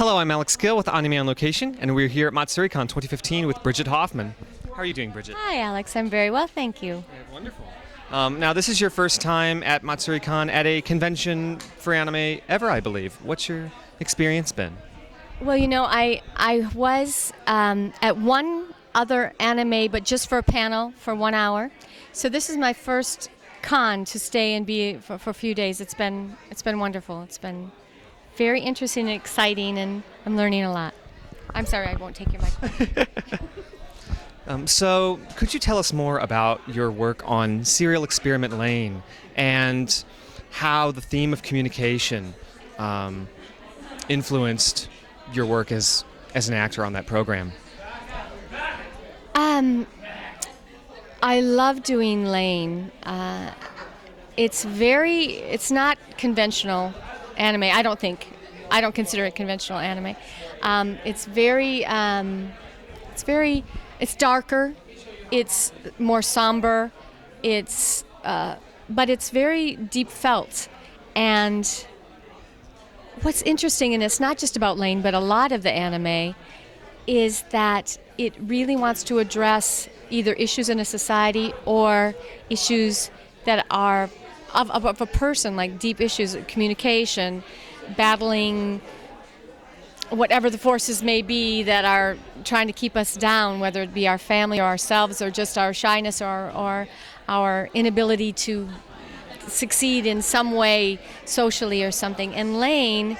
Hello, I'm Alex Gill with Anime on Location, and we're here at Matsuricon 2015 with Bridget Hoffman. How are you doing, Bridget? Hi, Alex. I'm very well, thank you. Wonderful. Now, this is your first time at Matsuricon at a convention for anime ever, I believe. What's your experience been? Well, I was at one other anime, but just for a panel for 1 hour. So this is my first con to stay and be for a few days. It's been wonderful. It's been very interesting and exciting, and I'm learning a lot. I'm sorry, I won't take your mic. So, could you tell us more about your work on Serial Experiment Lane and how the theme of communication influenced your work as an actor on that program? I love doing Lane. It's not conventional anime. I don't consider it conventional anime. It's darker, it's more somber, but it's very deep felt. And what's interesting, and it's not just about Lane, but a lot of the anime, is that it really wants to address either issues in a society or issues that are of a person, like deep issues of communication, battling whatever the forces may be that are trying to keep us down, whether it be our family or ourselves or just our shyness or our inability to succeed in some way socially or something. And Lane,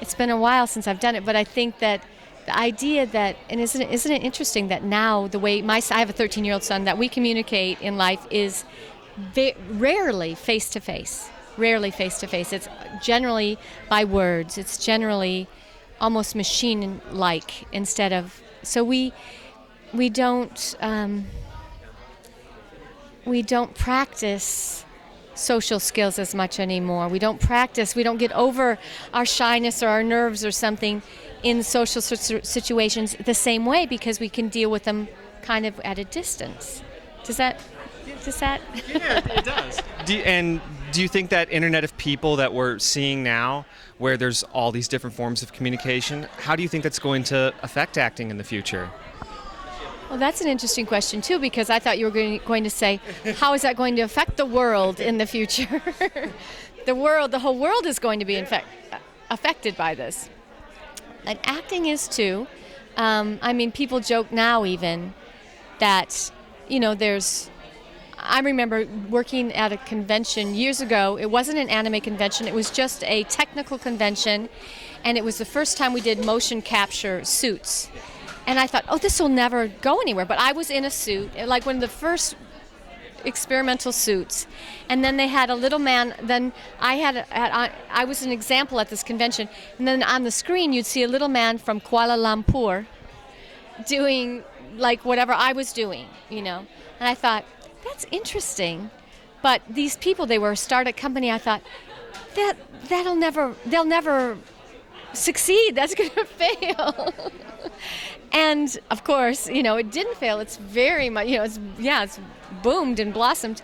it's been a while since I've done it, but I think that the idea that, and isn't it interesting that now the way I have a 13-year-old son, that we communicate in life is rarely face-to-face. It's generally by words. It's generally almost machine-like instead of. So we don't practice social skills as much anymore. We don't get over our shyness or our nerves or something in social situations the same way, because we can deal with them kind of at a distance. Does that? Yeah, it does. Do you think that Internet of People that we're seeing now, where there's all these different forms of communication, how do you think that's going to affect acting in the future? Well, that's an interesting question, too, because I thought you were going to say, how is that going to affect the world in the future? The whole world is going to be affected by this. And acting is, too. People joke now even that, I remember working at a convention years ago. It wasn't an anime convention. It was just a technical convention, and it was the first time we did motion capture suits. And I thought, this will never go anywhere. But I was in a suit, like one of the first experimental suits. And then they had a little man. Then I was an example at this convention. And then on the screen, you'd see a little man from Kuala Lumpur doing like whatever I was doing, And I thought, that's interesting. But these people, they were a startup company. I thought, they'll never succeed. That's going to fail. And of course, it didn't fail. It's very much, it's boomed and blossomed,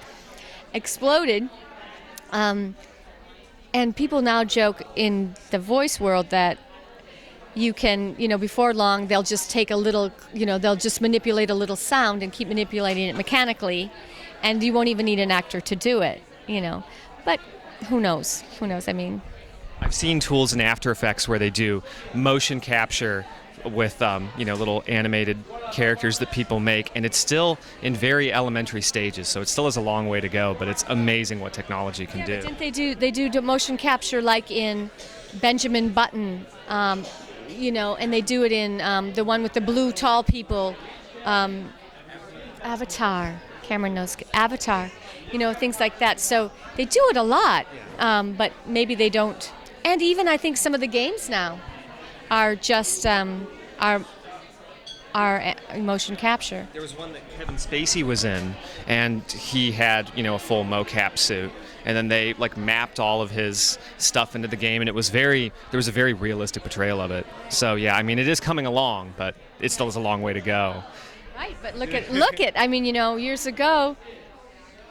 exploded. And people now joke in the voice world that you can, before long, they'll just take a little, they'll just manipulate a little sound and keep manipulating it mechanically, and you won't even need an actor to do it, But who knows? I've seen tools in After Effects where they do motion capture with little animated characters that people make, and it's still in very elementary stages, so it still has a long way to go, but it's amazing what technology can do. Didn't they do motion capture like in Benjamin Button, and they do it in the one with the blue tall people, Avatar. Cameron knows Avatar, things like that. So they do it a lot, but maybe they don't. And even I think some of the games now are just our motion capture. There was one that Kevin Spacey was in, and he had a full mocap suit, and then they mapped all of his stuff into the game, and there was a very realistic portrayal of it. So yeah, it is coming along, but it still has a long way to go. Right, but look at years ago,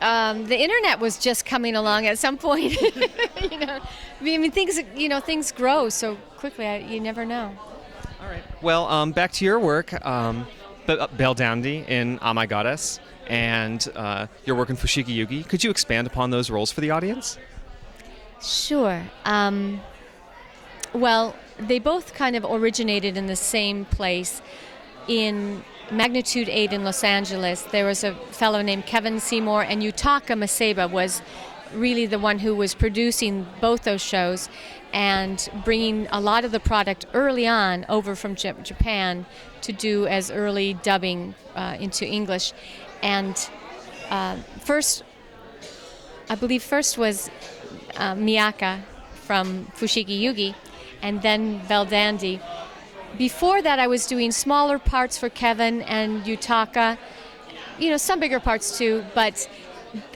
the internet was just coming along at some point. you know, I mean things grow so quickly. You never know. All right. Well, back to your work, Belle Dandy in Oh My Goddess, and your work in Fushigi Yugi. Could you expand upon those roles for the audience? Sure. Well, they both kind of originated in the same place. In Magnitude 8 in Los Angeles, there was a fellow named Kevin Seymour, and Yutaka Maseba was really the one who was producing both those shows and bringing a lot of the product early on over from Japan to do as early dubbing into English. And first was Miyaka from Fushigi Yugi, and then Belle Dandy. Before that, I was doing smaller parts for Kevin and Yutaka, some bigger parts too, but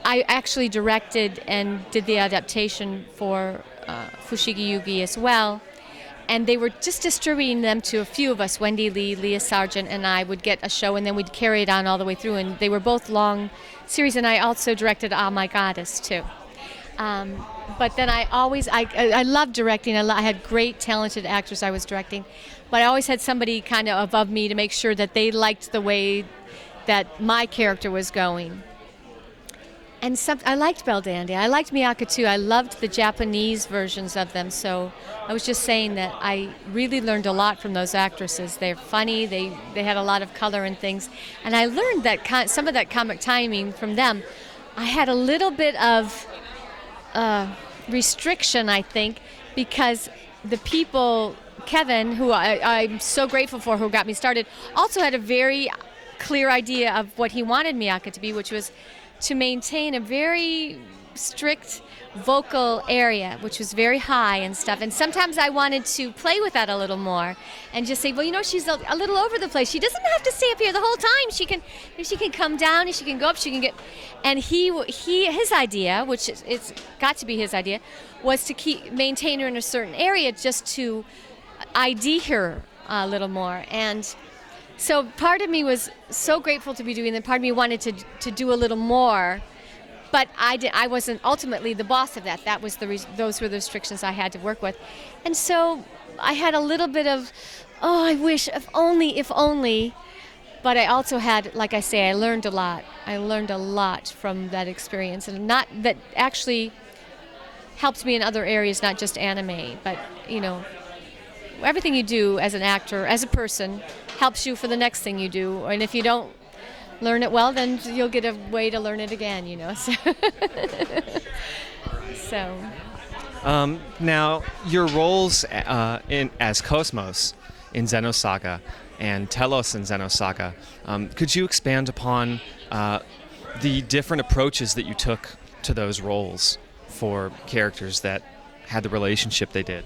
I actually directed and did the adaptation for Fushigi Yugi as well. And they were just distributing them to a few of us, Wendy Lee, Leah Sargent, and I would get a show, and then we'd carry it on all the way through. And they were both long series, and I also directed Oh My Goddess too. But then I loved directing. I had great, talented actors I was directing. But I always had somebody kind of above me to make sure that they liked the way that my character was going. And I liked Belle Dandy. I liked Miyaka too. I loved the Japanese versions of them. So I was just saying that I really learned a lot from those actresses. They're funny. They had a lot of color and things. And I learned that some of that comic timing from them. I had a little bit of restriction, I think, because the people, Kevin, who I'm so grateful for, who got me started, also had a very clear idea of what he wanted Miyaka to be, which was to maintain a very strict vocal area, which was very high and stuff. And sometimes I wanted to play with that a little more and just say, well, she's a little over the place. She doesn't have to stay up here the whole time. She can come down, and she can go up, she can get. And his idea, which it's got to be his idea, was to maintain her in a certain area just to ID her a little more. And so part of me was so grateful to be doing that. Part of me wanted to do a little more, but I wasn't ultimately the boss of that. That was those were the restrictions I had to work with. And so I had a little bit of, I wish, if only. But I also had, like I say, I learned a lot. I learned a lot from that experience, and that actually helped me in other areas, not just anime, but everything you do as an actor, as a person, helps you for the next thing you do. And if you don't learn it well, then you'll get a way to learn it again, So. Now, your roles as Cosmos in Xenosaga and Telos in Xenosaga, could you expand upon the different approaches that you took to those roles for characters that had the relationship they did?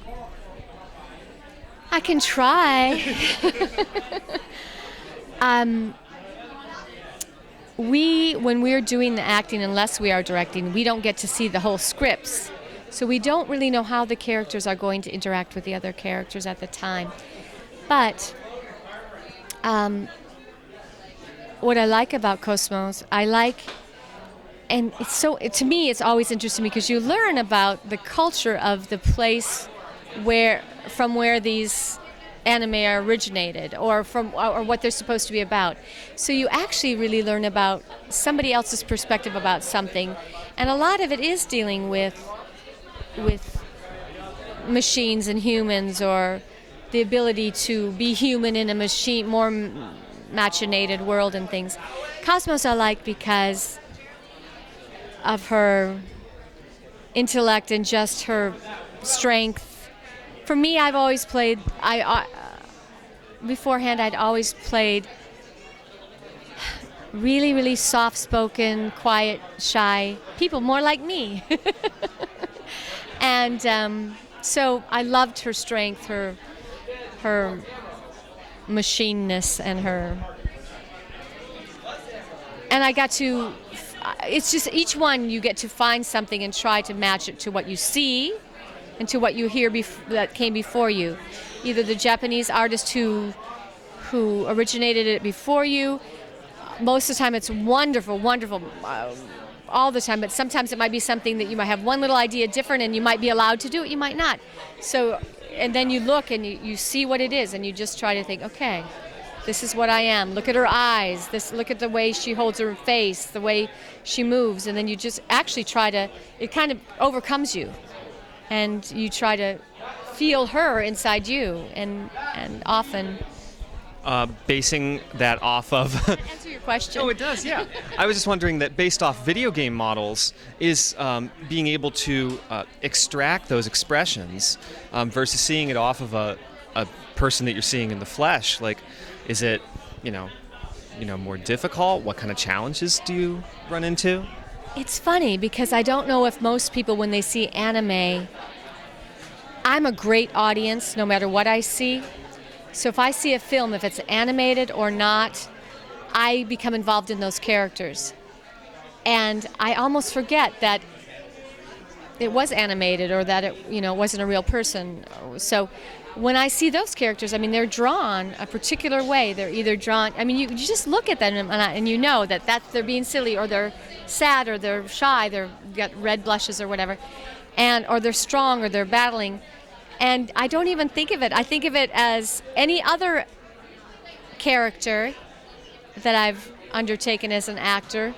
I can try. When we're doing the acting, unless we are directing, we don't get to see the whole scripts. So we don't really know how the characters are going to interact with the other characters at the time. But what I like about Cosmos, and to me, it's always interesting because you learn about the culture of the place from where these anime are originated, or what they're supposed to be about. So you actually really learn about somebody else's perspective about something, and a lot of it is dealing with machines and humans, or the ability to be human in a machine, more machinated world and things. Cosmos I like because of her intellect and just her strength. For me, I've always played, beforehand I'd always played really, really soft-spoken, quiet, shy people, more like me. And so I loved her strength, her machineness, and I got to, it's just each one you get to find something and try to match it to what you see and to what you hear that came before you. Either the Japanese artist who originated it before you. Most of the time it's wonderful, wonderful all the time, but sometimes it might be something that you might have one little idea different, and you might be allowed to do it, you might not. So, and then you look and you see what it is, and you just try to think, okay, this is what I am. Look at her eyes. Look at the way she holds her face, the way she moves, and then you just actually try to. It kind of overcomes you, and you try to feel her inside you, and often. Basing that off of. Answer your question. Oh, it does. Yeah. I was just wondering that based off video game models is being able to extract those expressions versus seeing it off of a person that you're seeing in the flesh. Like, is it, more difficult? What kind of challenges do you run into? It's funny because I don't know if most people, when they see anime, I'm a great audience no matter what I see. So if I see a film, if it's animated or not, I become involved in those characters. And I almost forget that it was animated or that it wasn't a real person. So when I see those characters, I mean, they're drawn a particular way. They're either drawn, I mean, you just look at them and you know that they're being silly, or they're sad, or they're shy, they've got red blushes or whatever, or they're strong, or they're battling. And I don't even think of it. I think of it as any other character that I've undertaken as an actor.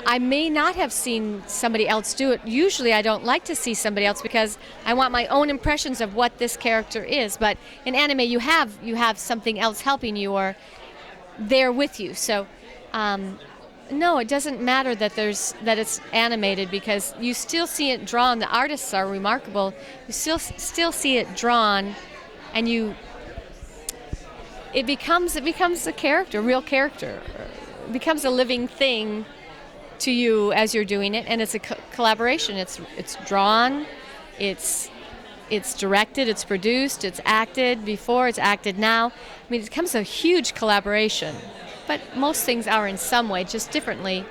I may not have seen somebody else do it. Usually I don't like to see somebody else because I want my own impressions of what this character is. But in anime you have something else helping you or there with you. So no, it doesn't matter that it's animated, because you still see it drawn. The artists are remarkable. You still see it drawn, and it becomes a character, a real character. It becomes a living thing to you as you're doing it, and it's a collaboration. It's drawn, it's directed, it's produced, it's acted before, it's acted now. I mean, it becomes a huge collaboration. But most things are in some way, just differently.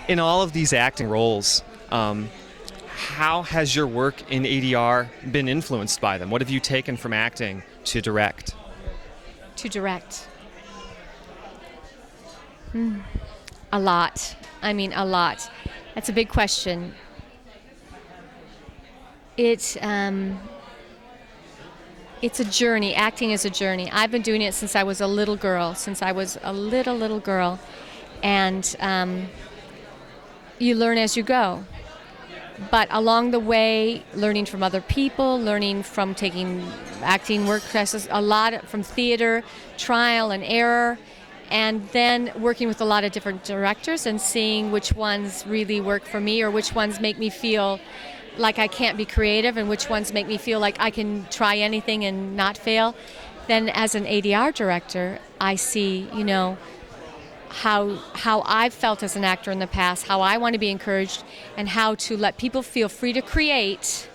In all of these acting roles, how has your work in ADR been influenced by them? What have you taken from acting to direct? To direct? A lot. I mean, a lot. That's a big question. It's a journey. Acting is a journey. I've been doing it since I was a little girl, little girl. And you learn as you go. But along the way, learning from other people, learning from taking acting work classes, a lot from theater, trial and error, and then working with a lot of different directors and seeing which ones really work for me or which ones make me feel like I can't be creative and which ones make me feel like I can try anything and not fail. Then as an ADR director, I see, how I've felt as an actor in the past, how I want to be encouraged, and how to let people feel free to create,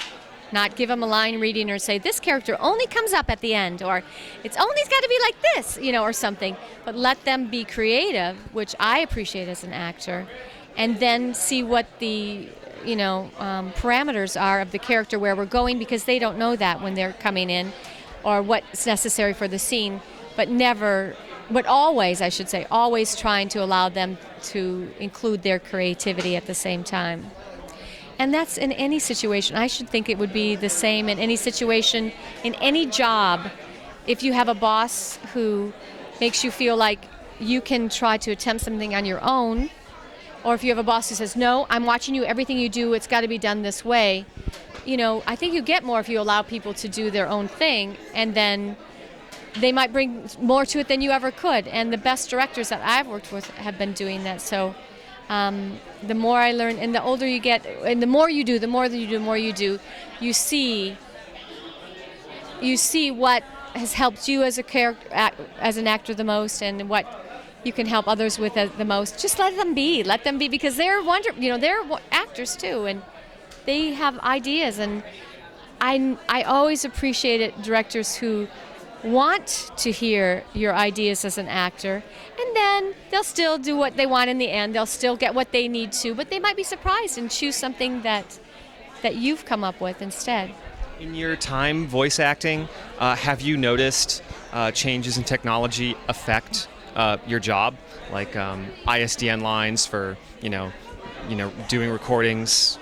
not give them a line reading or say, this character only comes up at the end, or it's got to be like this, or something. But let them be creative, which I appreciate as an actor, and then see what the parameters are of the character, where we're going, because they don't know that when they're coming in, or what's necessary for the scene, but always, I should say, always trying to allow them to include their creativity at the same time. And that's in any situation. I should think it would be the same in any situation, in any job. If you have a boss who makes you feel like you can try to attempt something on your own, or if you have a boss who says, no, I'm watching you, everything you do, it's got to be done this way. I think you get more if you allow people to do their own thing, and then they might bring more to it than you ever could. And the best directors that I've worked with have been doing that. So the more I learn, and the older you get, and the more you do, you see what has helped you as as an actor the most, and what you can help others with the most. Just let them be, because they're they're actors too, and they have ideas. And I always appreciated directors who want to hear your ideas as an actor, and then they'll still do what they want in the end. They'll still get what they need to, but they might be surprised and choose something that you've come up with instead. In your time voice acting, have you noticed changes in technology affect your job, like ISDN lines for doing recordings,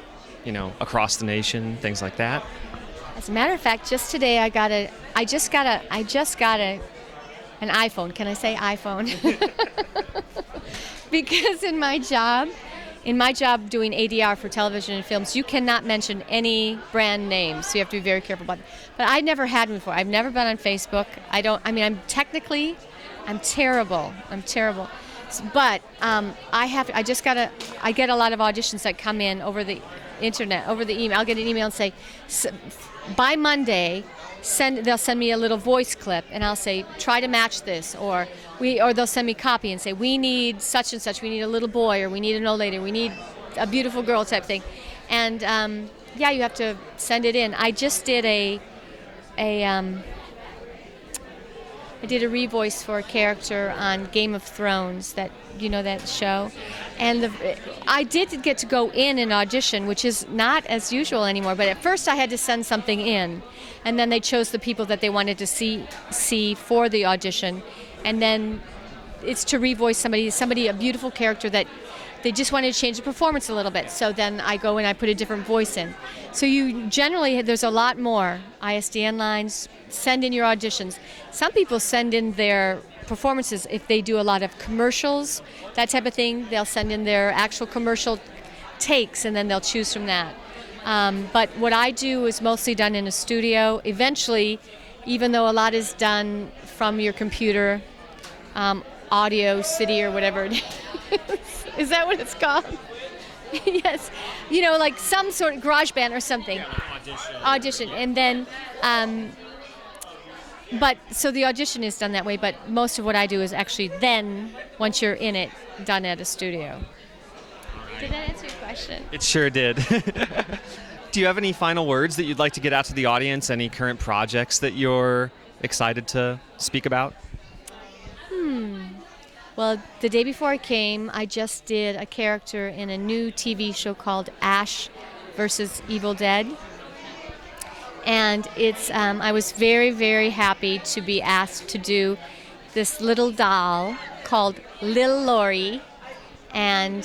across the nation, things like that? As a matter of fact, just today I just got an iPhone. Can I say iPhone? Because in my job doing ADR for television and films, you cannot mention any brand names, so you have to be very careful about it. But I never had one before. I've never been on Facebook. I'm terrible. But I get a lot of auditions that come in over the internet, over the email. I'll get an email and say, by Monday, they'll send me a little voice clip, and I'll say, try to match this, or they'll send me copy and say, we need such and such, we need a little boy, or we need an old lady, we need a beautiful girl type thing, and you have to send it in. I just did a revoice for a character on Game of Thrones, that show, and I did get to go in and audition, which is not as usual anymore. But at first I had to send something in, and then they chose the people that they wanted to see for the audition, and then it's to revoice somebody, a beautiful character that they just wanted to change the performance a little bit. So then I go and I put a different voice in. So there's a lot more ISDN lines. Send in your auditions. Some people send in their performances if they do a lot of commercials, that type of thing. They'll send in their actual commercial takes, and then they'll choose from that. But what I do is mostly done in a studio. Eventually, even though a lot is done from your computer, Audio City or whatever it is. Is that what it's called? Yes. Like some sort of garage band or something. Yeah, audition. And then, so the audition is done that way, but most of what I do is actually then, once you're in it, done at a studio. Did that answer your question? It sure did. Do you have any final words that you'd like to get out to the audience? Any current projects that you're excited to speak about? Well, the day before I came, I just did a character in a new TV show called Ash versus Evil Dead. And I was very, very happy to be asked to do this little doll called Lil Lori. And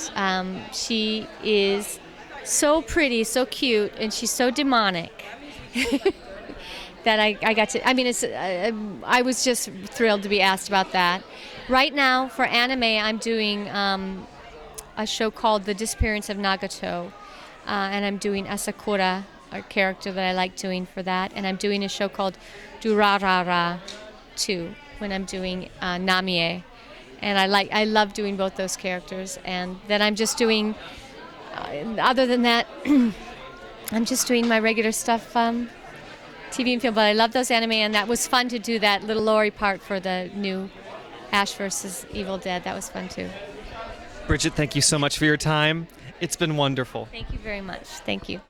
she is so pretty, so cute, and she's so demonic that I got to, I was just thrilled to be asked about that. Right now, for anime, I'm doing a show called The Disappearance of Nagato, and I'm doing Asakura, a character that I like doing for that, and I'm doing a show called Durarara 2, when I'm doing Namie, and I love doing both those characters. And then I'm just doing, other than that, I'm just doing my regular stuff, TV and film, but I love those anime, and that was fun to do that little Lori part for the new Ash versus Evil Dead. That was fun too. Bridget, thank you so much for your time. It's been wonderful. Thank you very much. Thank you.